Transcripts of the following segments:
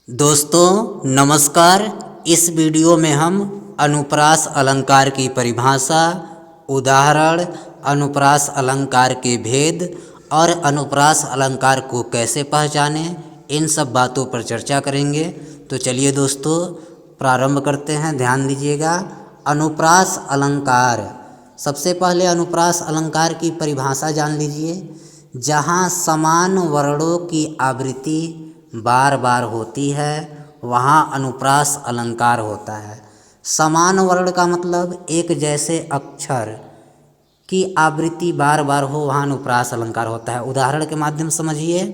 दोस्तों नमस्कार। इस वीडियो में हम अनुप्रास अलंकार की परिभाषा, उदाहरण, अनुप्रास अलंकार के भेद और अनुप्रास अलंकार को कैसे पहचानें, इन सब बातों पर चर्चा करेंगे। तो चलिए दोस्तों प्रारंभ करते हैं। ध्यान दीजिएगा। अनुप्रास अलंकार, सबसे पहले अनुप्रास अलंकार की परिभाषा जान लीजिए। जहाँ समान वर्णों की आवृत्ति बार बार होती है वहाँ अनुप्रास अलंकार होता है। समान वर्ण का मतलब एक जैसे अक्षर की आवृत्ति बार बार हो, वहाँ अनुप्रास अलंकार होता है। उदाहरण के माध्यम समझिए।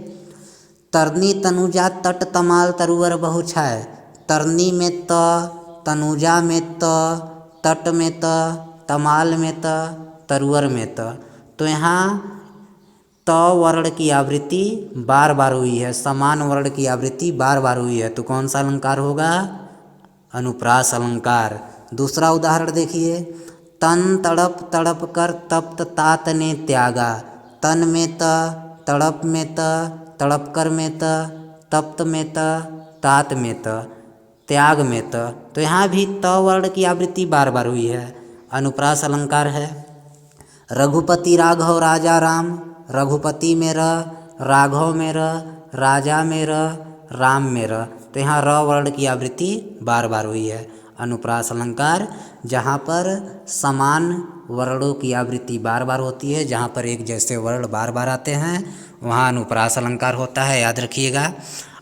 तरनी तनुजा तट तमाल तरुवर बहुछाय। तरनी में त, तनुजा में त, तट में त, तमाल में त, तरुवर में त। तो यहाँ त वर्ण की आवृत्ति बार बार हुई है, समान वर्ण की आवृत्ति बार बार हुई है, तो कौन सा अलंकार होगा? अनुप्रास अलंकार। दूसरा उदाहरण देखिए। तन तड़प तड़प कर तप्त तात ने त्यागा। तन में त, तड़प में त, तड़प कर में त, तप्त में त, तात में त, त्याग में त। तो यहाँ भी त वर्ण की आवृत्ति बार बार हुई है, अनुप्रास अलंकार है। रघुपति राघव राजा राम। रघुपति में र, राघव में र, राजा में र, राम में र। तो यहाँ र वर्ण की आवृत्ति बार बार हुई है, अनुप्रास अलंकार। जहाँ पर समान वर्णों की आवृत्ति बार बार होती है, जहाँ पर एक जैसे वर्ण बार बार आते हैं, वहाँ अनुप्रास अलंकार होता है, याद रखिएगा।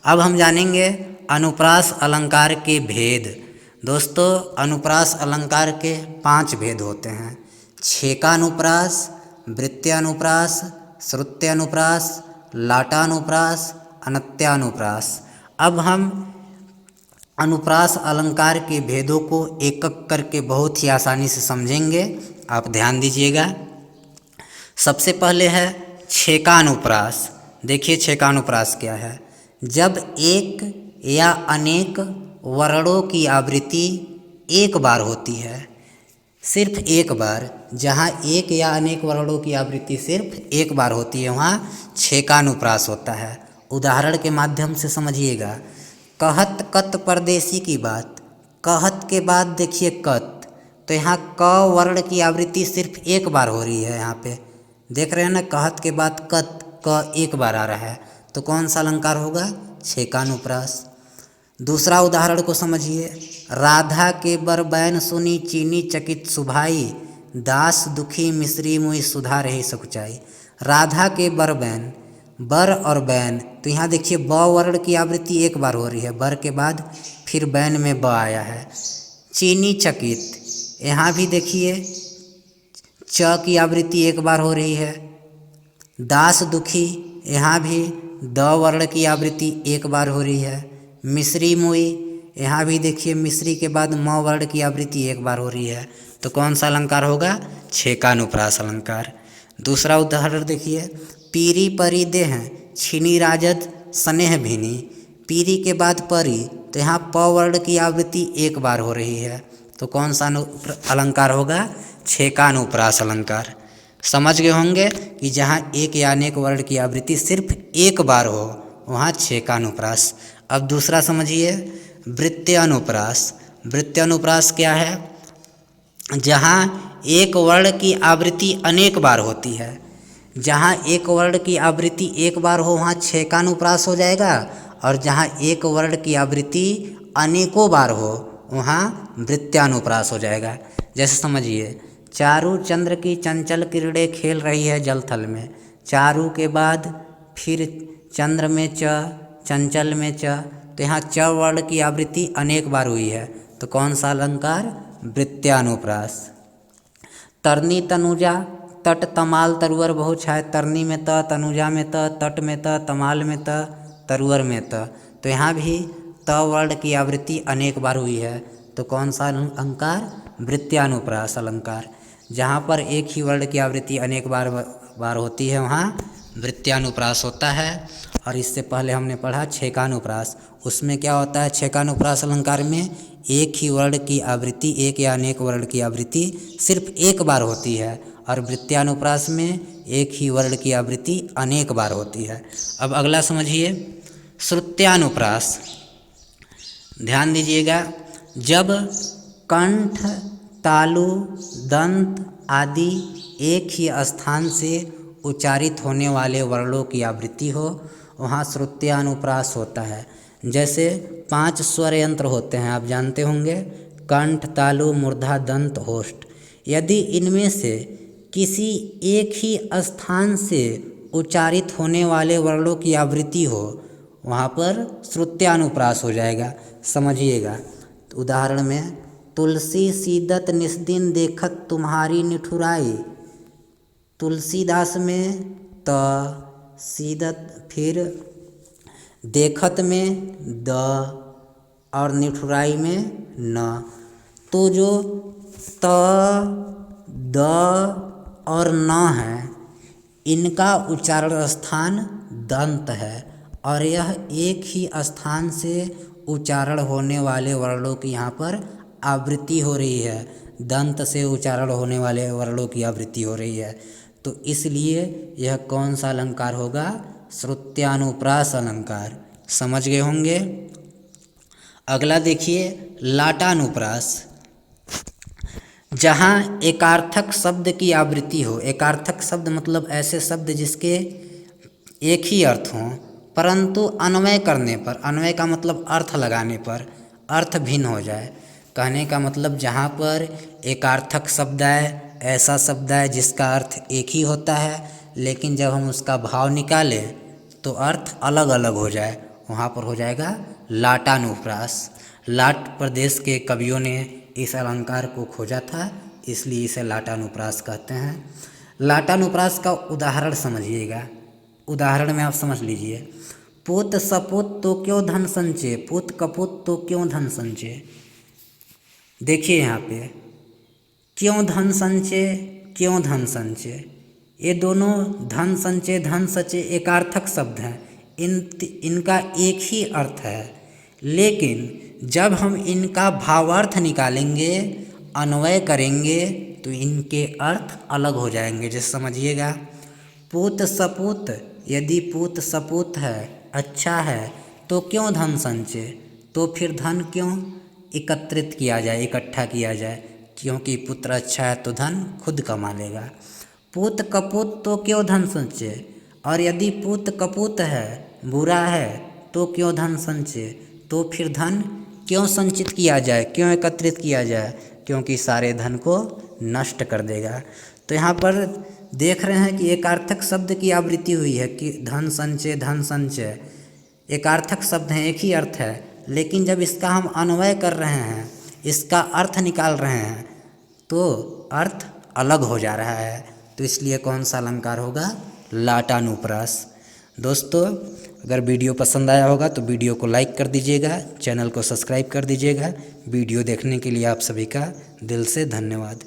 अब हम जानेंगे अनुप्रास अलंकार के भेद। दोस्तों अनुप्रास अलंकार के 5 भेद होते हैं। छेकानुप्रास, वृत्त्यानुप्रास, श्रुत्यानुप्रास, लाटानुप्रास, अनत्यानुप्रास। अब हम अनुप्रास अलंकार के भेदों को एक एक करके बहुत ही आसानी से समझेंगे, आप ध्यान दीजिएगा। सबसे पहले है छेकानुप्रास। देखिए छेकानुप्रास क्या है। जब एक या अनेक वर्णों की आवृत्ति एक बार होती है, सिर्फ एक बार, जहाँ एक या अनेक वर्णों की आवृत्ति सिर्फ एक बार होती है, वहाँ छेकानुप्रास होता है। उदाहरण के माध्यम से समझिएगा। कहत कत परदेसी की बात। कहत के बाद देखिए कत, तो यहाँ क वर्ण की आवृत्ति सिर्फ एक बार हो रही है। यहाँ पे देख रहे हैं ना, कहत के बाद कत, क एक बार आ रहा है, तो कौन सा अलंकार होगा? छेकानुप्रास। दूसरा उदाहरण को समझिए। राधा के बर बैन सुनी चीनी चकित सुभाई। दास दुखी मिश्री मुई सुधा रही सकुचाई। राधा के बर बैन, बर और बैन, तो यहाँ देखिए ब वर्ण की आवृत्ति एक बार हो रही है, बर के बाद फिर बैन में ब आया है। चीनी चकित, यहाँ भी देखिए च की आवृत्ति एक बार हो रही है। दास दुखी, यहाँ भी द वर्ण की आवृत्ति एक बार हो रही है। मिश्री मुई, यहाँ भी देखिए मिश्री के बाद म वर्ण की आवृत्ति एक बार हो रही है, तो कौन सा अलंकार होगा? छेकानुप्रास अलंकार। दूसरा उदाहरण देखिए। पीरी परी देह छिनी राजद स्नेह भिनी। पीरी के बाद परी, तो यहाँ प वर्ण की आवृत्ति एक बार हो रही है, तो कौन सा अलंकार होगा? छेकानुप्रास अलंकार। समझ गए होंगे कि जहाँ एक या अनेक वर्ण की आवृत्ति सिर्फ एक बार हो, वहाँ छेकानुप्रास। अब दूसरा समझिए। वृत्त्यानुप्रास। वृत्त्यानुप्रास क्या है? जहाँ एक वर्ण की आवृत्ति अनेक बार होती है। जहाँ एक वर्ण की आवृत्ति एक बार हो, वहाँ छेकानुप्रास हो जाएगा, और जहाँ एक वर्ण की आवृत्ति अनेकों बार हो, वहाँ वृत्त्यानुप्रास हो जाएगा। जैसे समझिए। चारू चंद्र की चंचल किरणें खेल रही है जल थल में। चारू के बाद फिर चंद्र में च, चंचल में च, तो यहाँ च वर्ण की आवृत्ति अनेक बार हुई है, तो कौन सा अलंकार? वृत्त्यानुप्रास। तरनी तनुजा तट तमाल तरुवर बहुछाय। तरनी में त, तनुजा में त, तट में त, तमाल में त, तरुवर में त। तो यहाँ भी त वर्ण की आवृत्ति अनेक बार हुई है, तो कौन सा अलंकार? वृत्त्यानुप्रास अलंकार। जहाँ पर एक ही वर्ण की आवृत्ति अनेक बार होती है, वहाँ वृत्त्यानुप्रास होता है। और इससे पहले हमने पढ़ा छेकानुप्रास। उसमें क्या होता है? छेकानुप्रास अलंकार में एक ही वर्ण की आवृत्ति, एक या अनेक वर्ण की आवृत्ति सिर्फ एक बार होती है, और वृत्त्यानुप्रास में एक ही वर्ण की आवृत्ति अनेक बार होती है। अब अगला समझिए। श्रुत्यानुप्रास। ध्यान दीजिएगा, जब कंठ, तालु, दंत आदि एक ही स्थान से उच्चारित होने वाले वर्णों की आवृत्ति हो, वहाँ श्रुत्यानुप्रास होता है। जैसे 5 स्वर यंत्र होते हैं, आप जानते होंगे, कंठ, तालु, मूर्धा, दंत, होष्ठ। यदि इनमें से किसी एक ही स्थान से उच्चारित होने वाले वर्णों की आवृत्ति हो, वहाँ पर श्रुत्यानुप्रास हो जाएगा। समझिएगा, तो उदाहरण में, तुलसी सीदत निस्दिन देखत तुम्हारी निठुराई। तुलसीदास में त, सीदत फिर देखत में द और निठुराई में न। तो जो त, द और न है, इनका उच्चारण स्थान दंत है और यह एक ही स्थान से उच्चारण होने वाले वर्णों की यहाँ पर आवृत्ति हो रही है। दंत से उच्चारण होने वाले वर्णों की आवृत्ति हो रही है, तो इसलिए यह कौन सा अलंकार होगा? श्रुत्यानुप्रास अलंकार। समझ गए होंगे। अगला देखिए, लाटानुप्रास। जहाँ एकार्थक शब्द की आवृत्ति हो। एकार्थक शब्द मतलब ऐसे शब्द जिसके एक ही अर्थ हों, परंतु अन्वय करने पर, अन्वय का मतलब अर्थ लगाने पर अर्थ भिन्न हो जाए। कहने का मतलब, जहाँ पर एकार्थक शब्द है, ऐसा शब्द है जिसका अर्थ एक ही होता है, लेकिन जब हम उसका भाव निकालें तो अर्थ अलग अलग हो जाए, वहाँ पर हो जाएगा लाटानुप्रास। लाट प्रदेश के कवियों ने इस अलंकार को खोजा था, इसलिए इसे लाटानुप्रास कहते हैं। लाटानुप्रास का उदाहरण समझिएगा। उदाहरण में आप समझ लीजिए, पूत सपूत तो क्यों धन संचय, पूत कपूत तो क्यों धन संचय। देखिए यहाँ पे, क्यों धन संचय, क्यों धन संचय, ये दोनों धन संचय, धन संचय एकार्थक शब्द हैं। इनका एक ही अर्थ है, लेकिन जब हम इनका भावार्थ निकालेंगे, अन्वय करेंगे, तो इनके अर्थ अलग हो जाएंगे। जैसे समझिएगा, पूत सपूत, यदि पूत सपूत है, अच्छा है, तो क्यों धन संचय, तो फिर धन क्यों एकत्रित किया जाए, इकट्ठा किया जाए, क्योंकि पुत्र अच्छा है तो धन खुद कमा लेगा। पूत कपूत तो क्यों धन संचय, और यदि पूत कपूत है, बुरा है, तो क्यों धन संचय, तो फिर धन क्यों संचित किया जाए, क्यों एकत्रित किया जाए, क्योंकि सारे धन को नष्ट कर देगा। तो यहाँ पर देख रहे हैं कि एकार्थक शब्द की आवृत्ति हुई है कि धन संचय, धन संचय एकार्थक शब्द हैं, एक ही अर्थ है, लेकिन जब इसका हम अन्वय कर रहे हैं, इसका अर्थ निकाल रहे हैं, तो अर्थ अलग हो जा रहा है। तो इसलिए कौन सा अलंकार होगा? लाटानुप्रास। दोस्तों, अगर वीडियो पसंद आया होगा तो वीडियो को लाइक कर दीजिएगा, चैनल को सब्सक्राइब कर दीजिएगा। वीडियो देखने के लिए आप सभी का दिल से धन्यवाद।